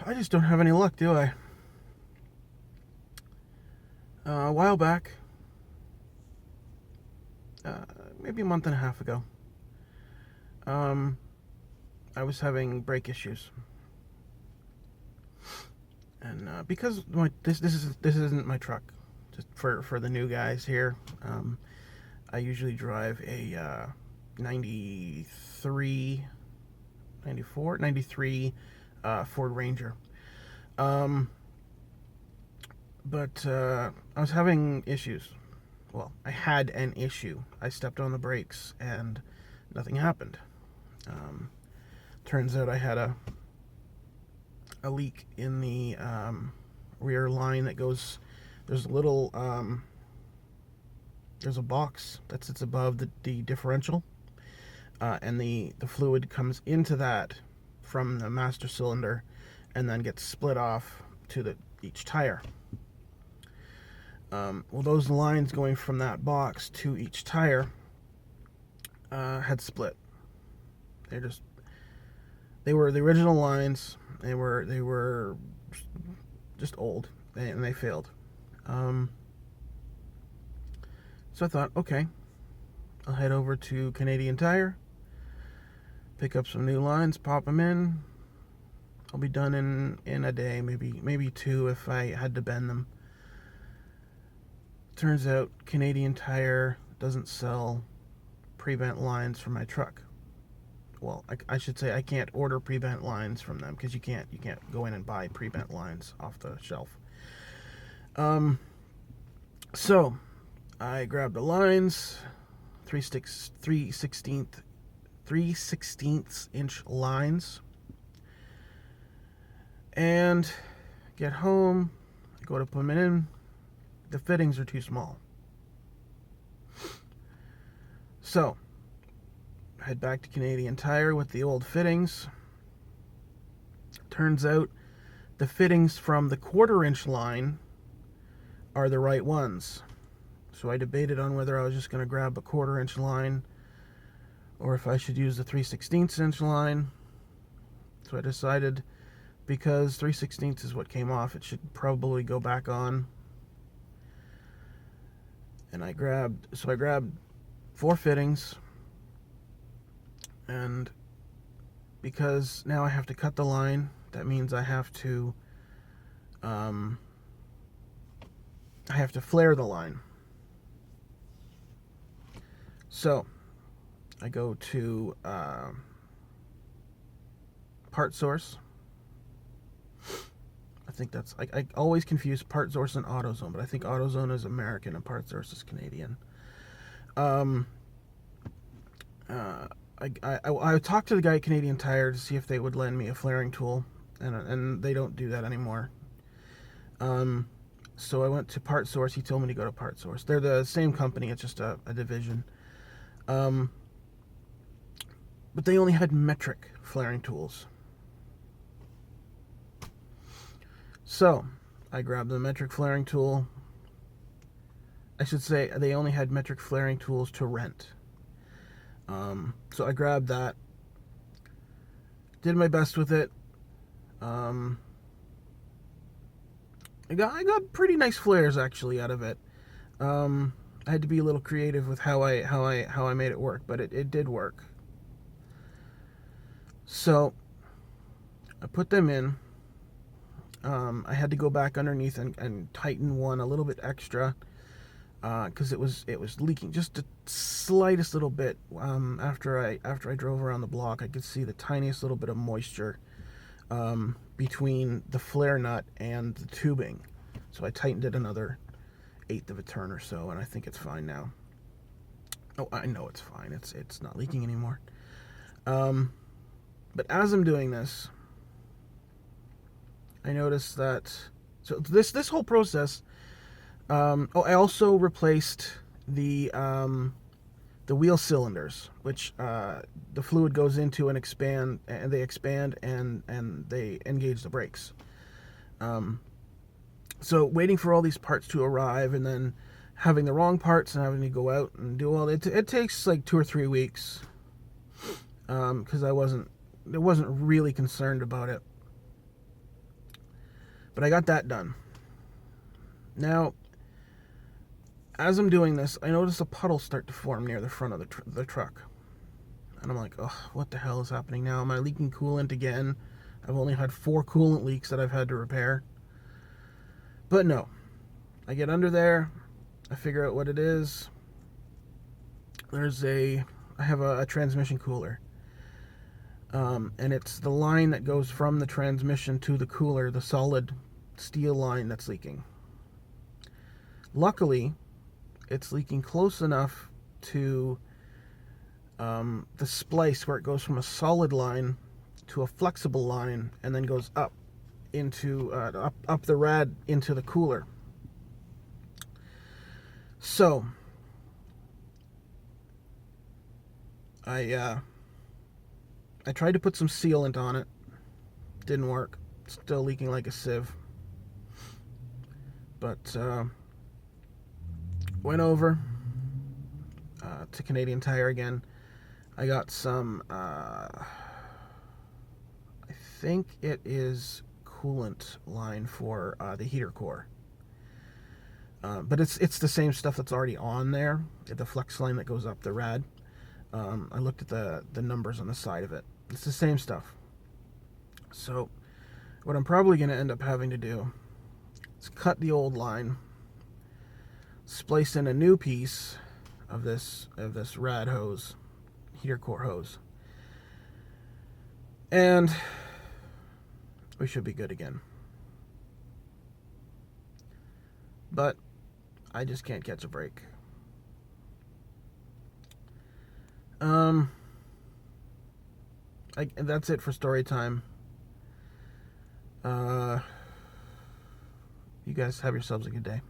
I just don't have any luck, do I? A while back, maybe a month and a half ago, um, I was having brake issues, and because this isn't my truck. Just for the new guys here, I usually drive a 93, 94, 93 Ford Ranger. Um, but I was having issues. Well, I had an issue. I stepped on the brakes and nothing happened. Um, Turns out I had a leak in the rear line that goes. There's a little there's a box that sits above the differential, and the fluid comes into that from the master cylinder, and then gets split off to the each tire. Well, those lines going from that box to each tire had split. They just they were the original lines. They were just old, and they failed. Um, so I thought, okay, I'll head over to Canadian Tire, pick up some new lines, pop them in. I'll be done in a day, maybe two if I had to bend them. Turns out Canadian Tire doesn't sell prevent lines for my truck. Well, I should say I can't order prevent lines from them because you can't go in and buy prevent lines off the shelf. So I grabbed the lines, 3/16 inch lines, and get home. I go to put them in. The fittings are too small. So head back to Canadian Tire with the old fittings. Turns out the fittings from the 1/4 inch line are the right ones. So I debated on whether I was just going to grab a 1/4 inch line or if I should use the 3/16 inch line. So I decided, because 3/16 is what came off, it should probably go back on. And I grabbed 4 fittings, and because now I have to cut the line, that means I have to flare the line. So I go to Part Source. I think that's I always confuse Part Source and AutoZone, but I think AutoZone is American and Part Source is Canadian. I talked to the guy at Canadian Tire to see if they would lend me a flaring tool, and they don't do that anymore. So I went to Part Source. He told me to go to Part Source. They're the same company. It's just a division. But they only had metric flaring tools. So I grabbed the metric flaring tool. I should say they only had metric flaring tools to rent. So I grabbed that. Did my best with it. I got pretty nice flares actually out of it. I had to be a little creative with how I made it work, but it did work. So I put them in. I had to go back underneath and tighten one a little bit extra because it was leaking just the slightest little bit. After I drove around the block, I could see the tiniest little bit of moisture between the flare nut and the tubing. So I tightened it another 1/8 of a turn or so, and I think it's fine now. Oh, I know it's fine. It's not leaking anymore. But as I'm doing this, I noticed that. So this whole process. I also replaced the wheel cylinders, which the fluid goes into and they expand and they engage the brakes. So waiting for all these parts to arrive and then having the wrong parts and having to go out and do all it takes like 2 or 3 weeks. Because I wasn't really concerned about it. But I got that done. Now, as I'm doing this, I notice a puddle start to form near the front of the truck. And I'm like, oh, what the hell is happening now? Am I leaking coolant again? I've only had 4 coolant leaks that I've had to repair. But no. I get under there. I figure out what it is. I have a transmission cooler. And it's the line that goes from the transmission to the cooler, the solid steel line that's leaking. Luckily, it's leaking close enough to the splice where it goes from a solid line to a flexible line and then goes up into up the rad into the cooler. So I tried to put some sealant on it. Didn't work. Still leaking like a sieve. But went over to Canadian Tire again. I got some, I think it is coolant line for the heater core. But it's the same stuff that's already on there, the flex line that goes up the rad. I looked at the numbers on the side of it. It's the same stuff. So what I'm probably going to end up having to do is cut the old line, splice in a new piece of this rad hose, heater core hose, and we should be good again. But I just can't catch a break. That's it for story time. You guys have yourselves a good day.